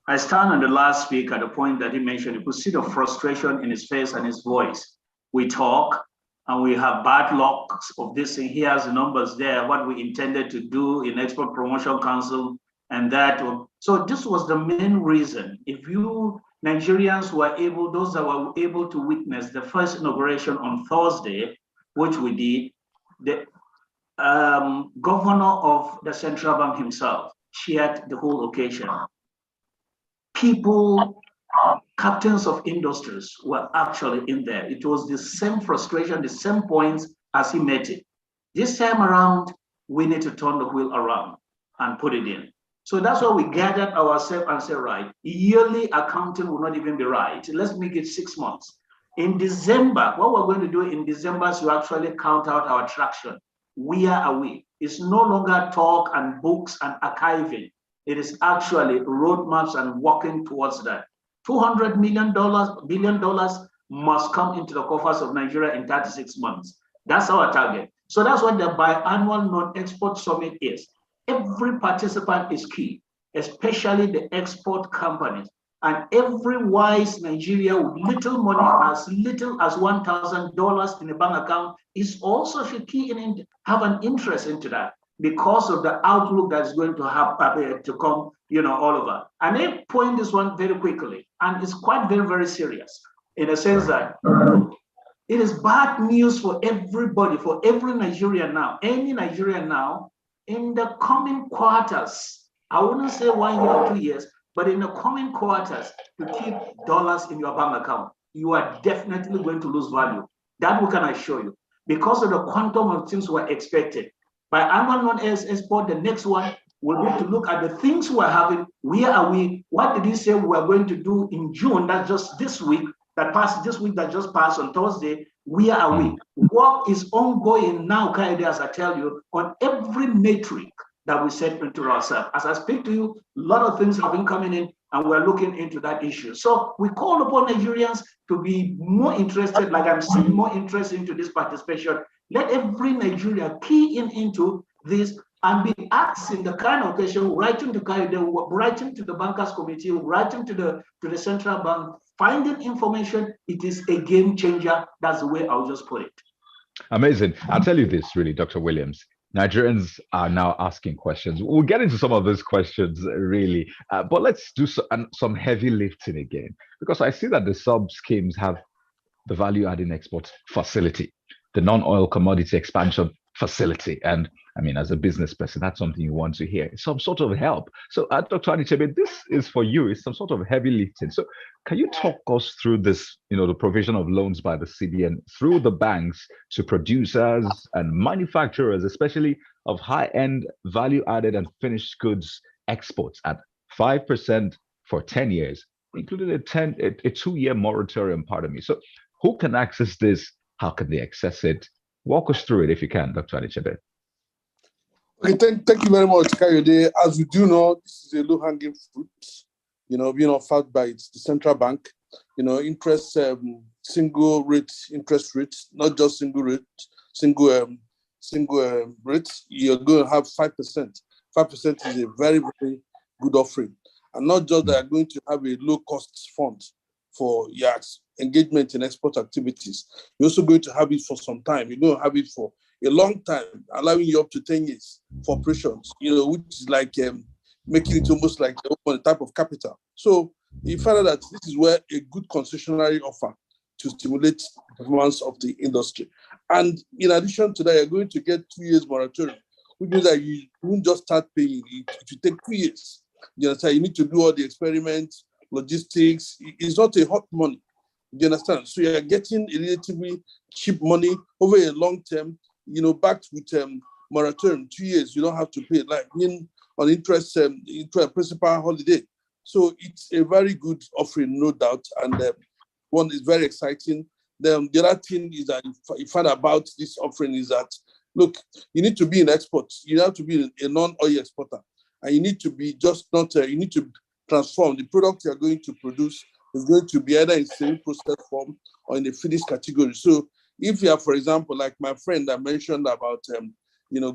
I stand on the last speaker, the point that he mentioned. You could see the frustration in his face and his voice. We talk and we have bad luck of this thing. He has the numbers there, what we intended to do in Export Promotion Council and that. So this was the main reason. If you Nigerians were able, those that were able to witness the first inauguration on Thursday, which we did, the governor of the central bank himself shared the whole occasion. People, captains of industries were actually in there. It was the same frustration, the same points as he met it. This time around, we need to turn the wheel around and put it in. So that's why we gathered ourselves and said, right, yearly accounting will not even be right. Let's make it 6 months. In December, what we're going to do in December is to actually count out our traction. Where are we? It's no longer talk and books and archiving. It is actually roadmaps and working towards that. $200 billion must come into the coffers of Nigeria in 36 months. That's our target. So that's what the biannual non-export summit is. Every participant is key, especially the export companies. And every wise Nigeria with little money, as little as $1,000 in a bank account, is also should key in, have an interest into that because of the outlook that's going to have to come, all over. And they point this one very quickly, and it's quite very, very serious in a sense that it is bad news for everybody, for every Nigerian now, any Nigerian now, in the coming quarters. I wouldn't say 1 year or 2 years, but in the coming quarters, to keep dollars in your bank account, you are definitely going to lose value. That we can assure you. Because of the quantum of things we're expected. By annual non-export, the next one will be to look at the things we're having. Where are we? What did he say we're going to do in June? That's just this week, that just passed on Thursday. Where are we? Work is ongoing now, Kaide, as I tell you, on every metric that we set into ourselves. As I speak to you, a lot of things have been coming in, and we're looking into that issue. So we call upon Nigerians to be more interested, like I'm seeing more interest into this participation. Let every Nigeria key into this and be asking the kind of question, writing to writing to the bankers committee, writing to the central bank, finding information. It is a game changer. That's the way I'll just put it. Amazing. I'll tell you this, really, Dr. Williams. Nigerians are now asking questions. We'll get into some of those questions, really, but let's do some heavy lifting again, because I see that the sub schemes have the value-adding export facility, the non-oil commodity expansion facility, and I mean, as a business person, that's something you want to hear. Some sort of help. So, Dr. Anichebe, this is for you. It's some sort of heavy lifting. So, can you talk us through this, the provision of loans by the CBN through the banks to producers and manufacturers, especially of high-end value-added and finished goods exports at 5% for 10 years, including a 2-year moratorium, pardon me. So, who can access this? How can they access it? Walk us through it if you can, Dr. Anichebe. Okay, thank you very much, Kayode. As we do know, this is a low-hanging fruit, being offered by the central bank, single rate interest rates, not just single rate, single rate. You're going to have 5%. 5% is a very, very good offering. And not just that you're going to have a low-cost fund, for your engagement in export activities. You're also going to have it for some time. You're going to have it for a long time, allowing you up to 10 years for operations, which is like making it almost like a type of capital. So you find out that this is where a good concessionary offer to stimulate the performance of the industry. And in addition to that, you're going to get 2 years moratorium, which means that you won't just start paying. It will take 2 years. You understand? You need to do all the experiments, logistics. It's not a hot money. You understand? So you're getting a relatively cheap money over a long term, backed with moratorium, 2 years. You don't have to pay like on interest principal holiday. So it's a very good offering, no doubt. And one is very exciting. The other thing is that you find about this offering is that, look, you need to be in exports. You have to be a non-oil exporter. And you need to be you need to transform the product you're going to produce is going to be either in semi-processed form or in the finished category. So if you are, for example, like my friend I mentioned about,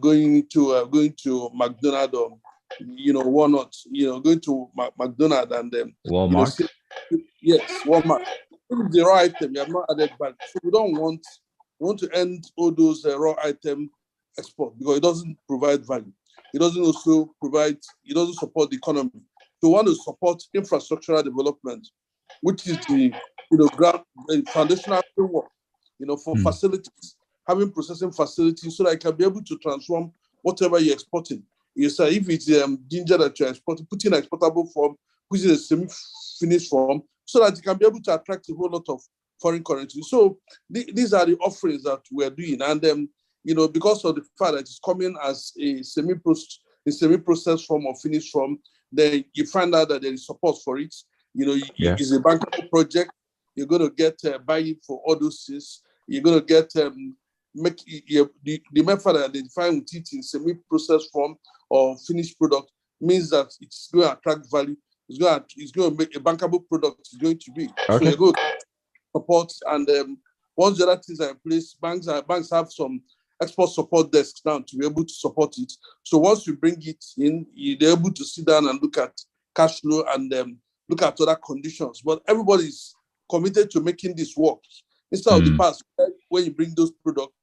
going to McDonald's or, Walnut, going to McDonald's and Walmart. Yes, Walmart. If the raw item, you have not added value. So we want to end all those raw item export because it doesn't provide value. It doesn't support the economy. So we want to support infrastructural development, which is the foundational framework, for facilities, having processing facilities so that you can be able to transform whatever you're exporting. You say if it's ginger that you're exporting, put in an exportable form, put in a semi-finished form, so that you can be able to attract a whole lot of foreign currency. So these are the offerings that we're doing. And because of the fact that it's coming as a semi-processed form or finished form, then you find out that there is support for it. It's a bankable project. You're going to get buy-in for all those things. You're going to get the method that they define with it in semi-processed form or finished product means that it's going to attract value. It's going to make a bankable product. It's going to be. Okay. So you're going to support, and once the other things are in place, banks have some export support desks now to be able to support it. So once you bring it in, you're able to sit down and look at cash flow and look at other conditions. But everybody's committed to making this work. Instead of the past, when you bring those products,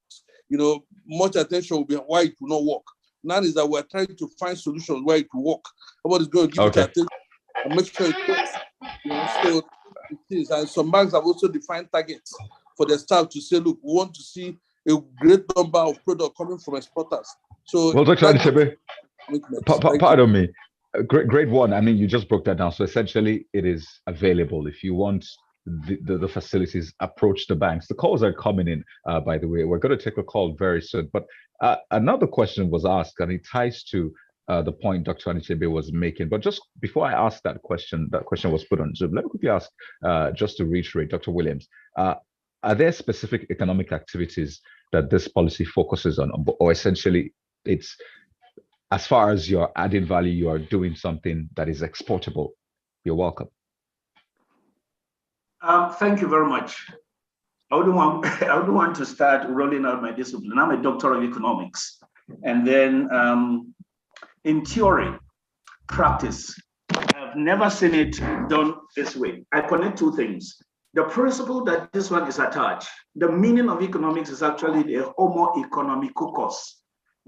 much attention will be on why it will not work. Now is that we're trying to find solutions where it will work. Everybody's going to give it attention and make sure it works. So it is. And some banks have also defined targets for their staff to say, look, we want to see a great number of products coming from exporters. So, well, Dr. Adisebe, pardon me. Great one. I mean, you just broke that down. So essentially, it is available. If you want the facilities, approach the banks. The calls are coming in, by the way. We're going to take a call very soon. But another question was asked, and it ties to the point Dr. Adisebe was making. But just before I ask that question was put on Zoom. Let me quickly ask, just to reiterate, Dr. Williams, are there specific economic activities that this policy focuses on, or essentially it's as far as you're adding value, you are doing something that is exportable? You're welcome. Thank you very much. I would want to start rolling out my discipline. I'm a doctor of economics, and then in theory, practice, I've never seen it done this way. I connect two things. The principle that this one is attached, the meaning of economics is actually the homo economicus.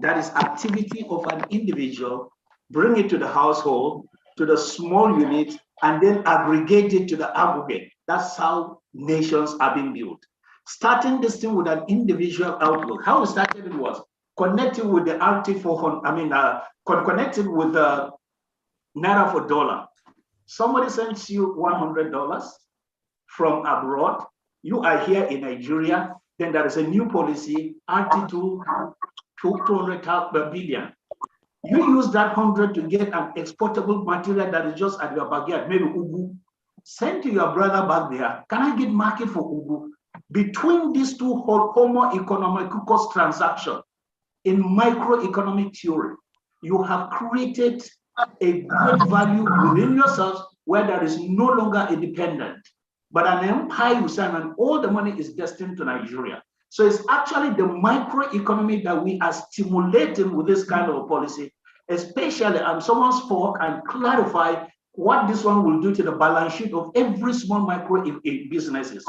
That is activity of an individual, bring it to the household, to the small unit, and then aggregate it to the aggregate. That's how nations are being built. Starting this thing with an individual outlook. How we started it was connecting with the RT400, connected with the Naira for dollar. Somebody sends you $100 from abroad, you are here in Nigeria, then there is a new policy, RT2 200 billion. You use that 100 to get an exportable material that is just at your backyard, maybe ugu. Send to your brother back there, can I get market for ugu? Between these two homo economicus transaction, in microeconomic theory, you have created a great value within yourself where there is no longer a dependent, but an empire you sign, and all the money is destined to Nigeria. So it's actually the microeconomy that we are stimulating with this kind of a policy, especially, and someone spoke and clarified what this one will do to the balance sheet of every small micro businesses.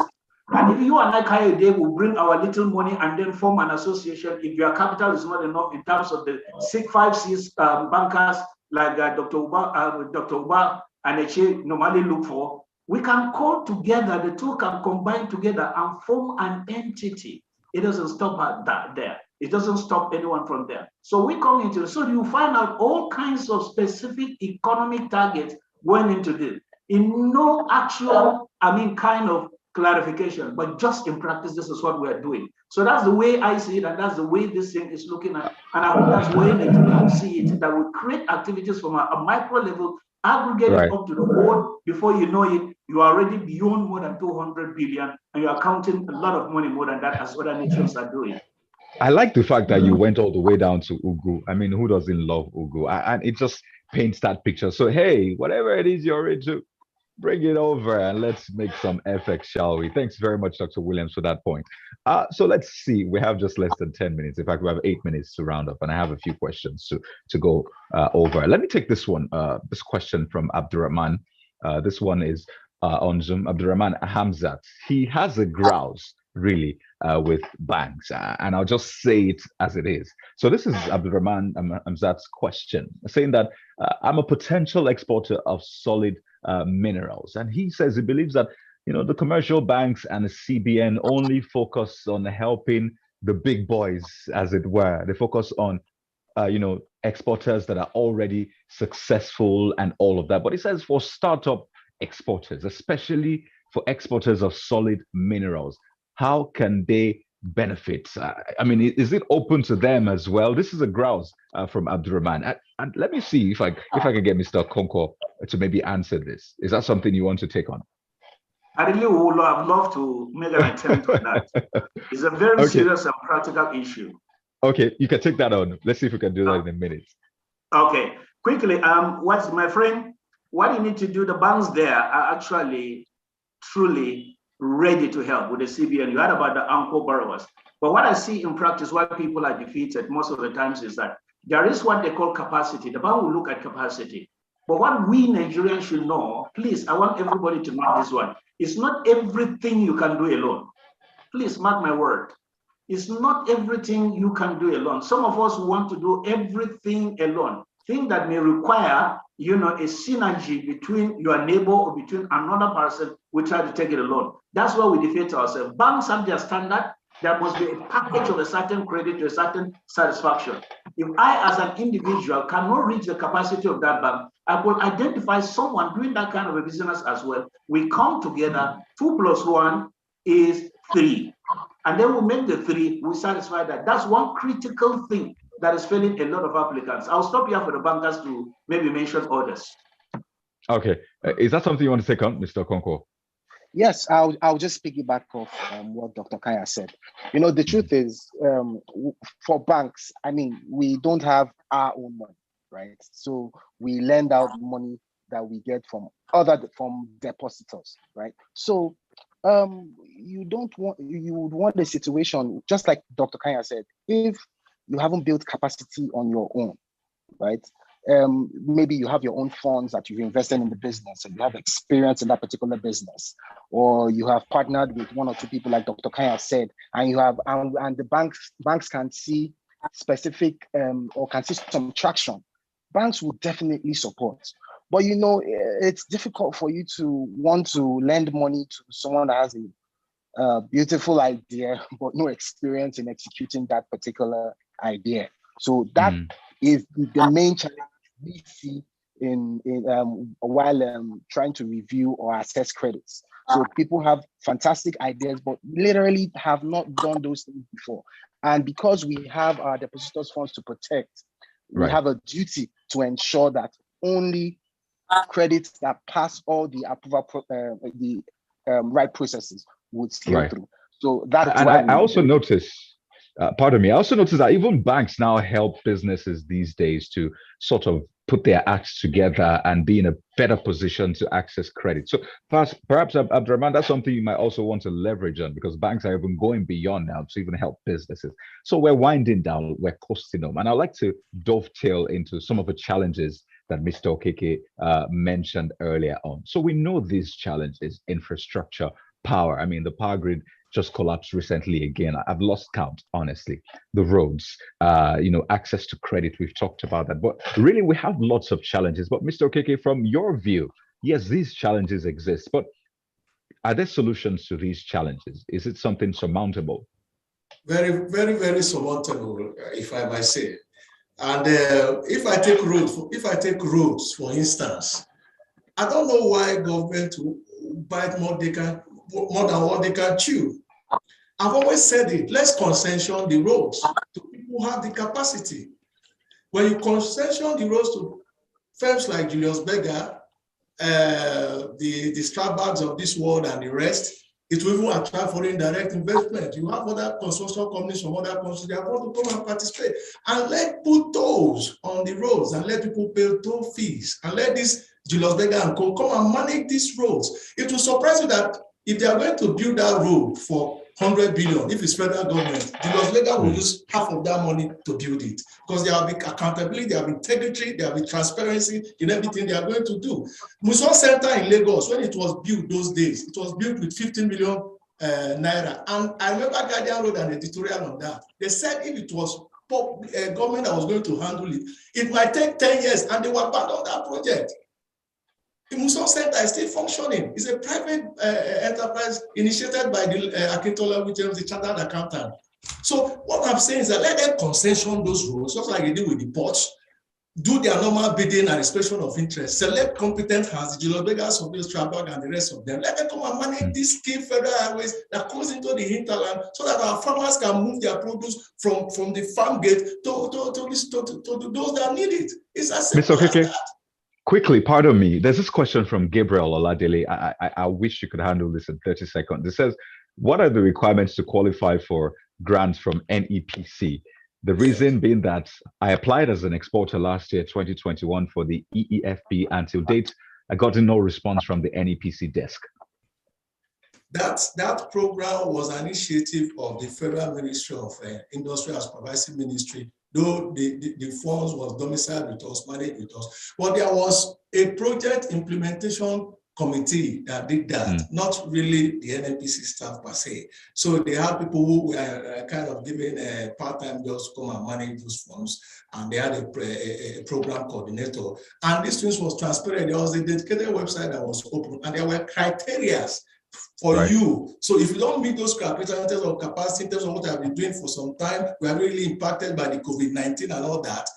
And if you and I, Kayode, will bring our little money and then form an association, if your capital is not enough in terms of the 5 C's bankers like Dr. Uba and Eche normally look for, we can call together, the two can combine together and form an entity. It doesn't stop at that there. It doesn't stop anyone from there. So we come into it. So you find out all kinds of specific economic targets going into this. In no actual, kind of clarification, but just in practice, this is what we're doing. So that's the way I see it, and that's the way this thing is looking at. And I hope that's the way Nigeria will see it, that will create activities from a micro level, aggregate it up to the board. Before you know it, you are already beyond more than 200 billion, and you are counting a lot of money more than that, as other nations are doing. I like the fact that you went all the way down to Ugu. I mean, who doesn't love Ugu? And it just paints that picture. So, hey, whatever it is you're into, bring it over and let's make some FX, shall we? Thanks very much, Dr. Williams, for that point. So let's see. We have just less than 10 minutes. In fact, we have 8 minutes to round up, and I have a few questions to go over. Let me take this one. This question from Abdurrahman. This one is on Zoom. Abdurrahman Hamzat. He has a grouse, really, with banks, and I'll just say it as it is. So this is Abdurrahman Hamzat's question, saying that I'm a potential exporter of solid minerals, and he says he believes that the commercial banks and the CBN only focus on helping the big boys, as it were. They focus on exporters that are already successful and all of that. But he says for startup exporters, especially for exporters of solid minerals, how can they benefit? Is it open to them as well? This is a grouse from Abdurrahman. And let me see if I can get Mr. Konko to maybe answer this. Is that something you want to take on? I really would love to make an attempt on that. It's a very serious and practical issue. Okay, you can take that on. Let's see if we can do that in a minute. Okay, quickly, what's my friend? What you need to do, the banks there are actually truly ready to help with the CBN. You heard about the anchor borrowers. But what I see in practice, why people are defeated most of the times is that there is what they call capacity. The bank will look at capacity. But what we Nigerians should know, please, I want everybody to know this one. It's not everything you can do alone. Please mark my word. It's not everything you can do alone. Some of us want to do everything alone. Thing that may require, a synergy between your neighbor or between another person, we try to take it alone. That's why we defeat ourselves. Banks have their standard. There must be a package of a certain credit to a certain satisfaction. If I, as an individual, cannot reach the capacity of that bank, I will identify someone doing that kind of a business as well. We come together, 2 + 1 is 3. And then we make the 3, we satisfy that. That's one critical thing that is failing a lot of applicants. I'll stop here for the bankers to maybe mention others. Okay. Is that something you want to take on, Mr. Konko? Yes, I'll just piggyback off what Dr. Kaya said. The truth is, for banks, we don't have our own money, right? So we lend out money that we get from depositors, right? So you would want a situation, just like Dr. Kaya said, if you haven't built capacity on your own, right? Maybe you have your own funds that you've invested in the business and you have experience in that particular business, or you have partnered with 1 or 2 people like Dr. Kaya said, and you have and the banks can see specific or can see some traction. Banks will definitely support. But it's difficult for you to want to lend money to someone that has a beautiful idea but no experience in executing that particular idea. So that is the main challenge we see while trying to review or assess credits. So people have fantastic ideas, but literally have not done those things before. And because we have our depositors' funds to protect, we have a duty to ensure that only credits that pass all the approval, right processes would scale through. So that's and why I also noticed. Pardon me. I also noticed that even banks now help businesses these days to sort of put their acts together and be in a better position to access credit. So perhaps Abdurrahman, that's something you might also want to leverage on, because banks are even going beyond now to even help businesses. So we're winding down, we're costing them. And I'd like to dovetail into some of the challenges that Mr. Okeke mentioned earlier on. So we know these challenges: infrastructure, power. I mean, the power grid just collapsed recently again. I've lost count, honestly. The roads, access to credit, we've talked about that. But really, we have lots of challenges. But Mr. Okeke, from your view, yes, these challenges exist, but are there solutions to these challenges? Is it something surmountable? Very, very, very surmountable, if I might say. And if I take roads, for instance, I don't know why government will bite more than what they can chew. I've always said it, let's concession the roads to people who have the capacity. When you concession the roads to firms like Julius Berger, the Strabbags of this world and the rest, it will even attract foreign direct investment. You have other construction companies from other countries that want to come and participate. And put tolls on the roads and let people pay toll fees and let this Julius Berger and Co. come and manage these roads. It will surprise you that if they are going to build that road for 100 billion, if it's federal government, Julius Berger will use half of that money to build it, because there will be accountability, there will be integrity, there will be transparency in everything they are going to do. Muson Center in Lagos, when it was built those days, it was built with 15 million naira. And I remember Guardian wrote an editorial on that. They said if it was government that was going to handle it, it might take 10 years, and they were abandoned that project. The Muson Center is still functioning. It's a private enterprise initiated by the Akintola Williams, the chartered accountant. So what I'm saying is that let them concession those roads, just like they do with the ports, do their normal bidding and expression of interest, select competent hands, the Julius Bergers of this Strabag and the rest of them. Let them come and manage these key federal highways that goes into the hinterland so that our farmers can move their produce from the farm gate to those that need it. It's as simple as that. Quickly, pardon me. There's this question from Gabriel Oladele. I wish you could handle this in 30 seconds. It says, what are the requirements to qualify for grants from NEPC? The reason being that I applied as an exporter last year, 2021, for the EEFP. Until date, I got no response from the NEPC desk. That program was an initiative of the Federal Ministry of Industry and Supervisory Ministry, though the funds was domiciled with us, managed with us. But there was a project implementation committee that did that, not really the NNPC staff per se. So they had people who were kind of given a part-time jobs to come and manage those funds, and they had a program coordinator. And this thing was transparent. There was a dedicated website that was open, and there were criteria for you. So if you don't meet those criteria in terms of capacity, in terms of what I've been doing for some time, we are really impacted by the COVID-19 and all that,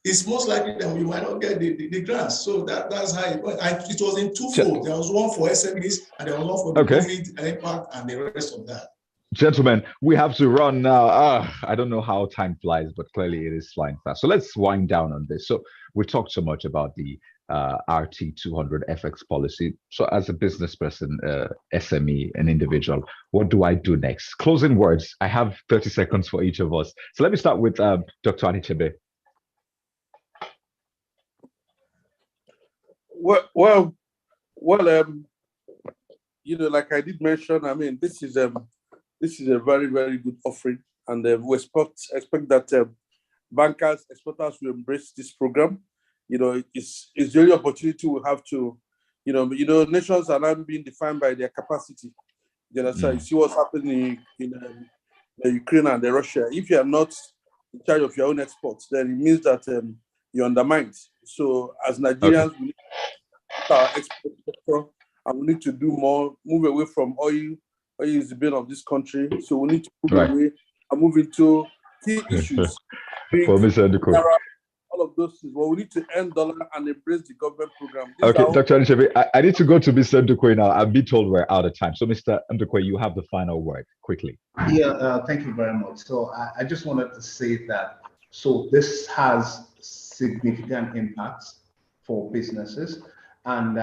it's most likely that we might not get the grants. So that's how it went. It was in twofold. There was one for SMEs and there was one for the COVID impact and the rest of that. Gentlemen, we have to run now. I don't know how time flies, but clearly it is flying fast. So let's wind down on this. So we talked so much about the RT200 FX policy. So as a business person, SME, an individual, what do I do next? Closing words. I have 30 seconds for each of us. So let me start with Dr. Anichebe. Well, like I did mention, I mean, this is a very, very good offering, and we expect that bankers, exporters will embrace this program. It's the only opportunity we have to, nations are now being defined by their capacity. You see what's happening in Ukraine and Russia. If you are not in charge of your own exports, then it means that you're undermined. So as Nigerians, we need to our export sector, and we need to do more, move away from oil. Oil is the bane of this country. So we need to move away and move into key issues. All of those things. Well, we need to end dollar and embrace the government program. Dr. Anichebe, I need to go to Mr. Ndukwe now. I've been told we're out of time. So Mr. Ndukwe, you have the final word, quickly. Yeah, thank you very much. So I just wanted to say that, so this has significant impacts for businesses, and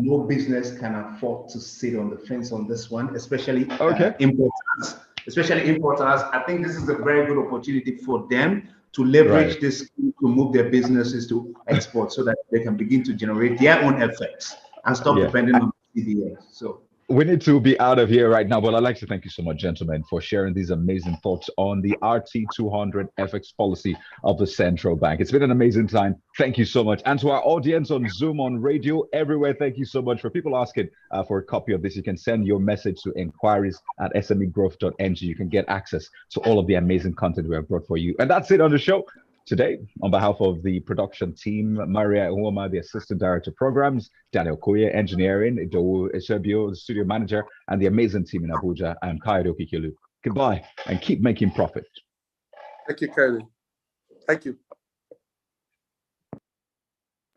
no business can afford to sit on the fence on this one, especially importers. I think this is a very good opportunity for them to leverage this to move their businesses to export, so that they can begin to generate their own effects and stop depending on CBS. So we need to be out of here right now, but I'd like to thank you so much, gentlemen, for sharing these amazing thoughts on the RT200 FX policy of the central bank. It's been an amazing time. Thank you so much. And to our audience on Zoom, on radio, everywhere, thank you so much. For people asking for a copy of this, you can send your message to inquiries@smegrowth.ng. You can get access to all of the amazing content we have brought for you. And that's it on the show today. On behalf of the production team, Maria Uoma, the Assistant Director of Programs, Daniel Koye, Engineering, Idowu Esebio, the Studio Manager, and the amazing team in Abuja, I'm Kayode Okikilu. Goodbye, and keep making profit. Thank you, Kylie. Thank you.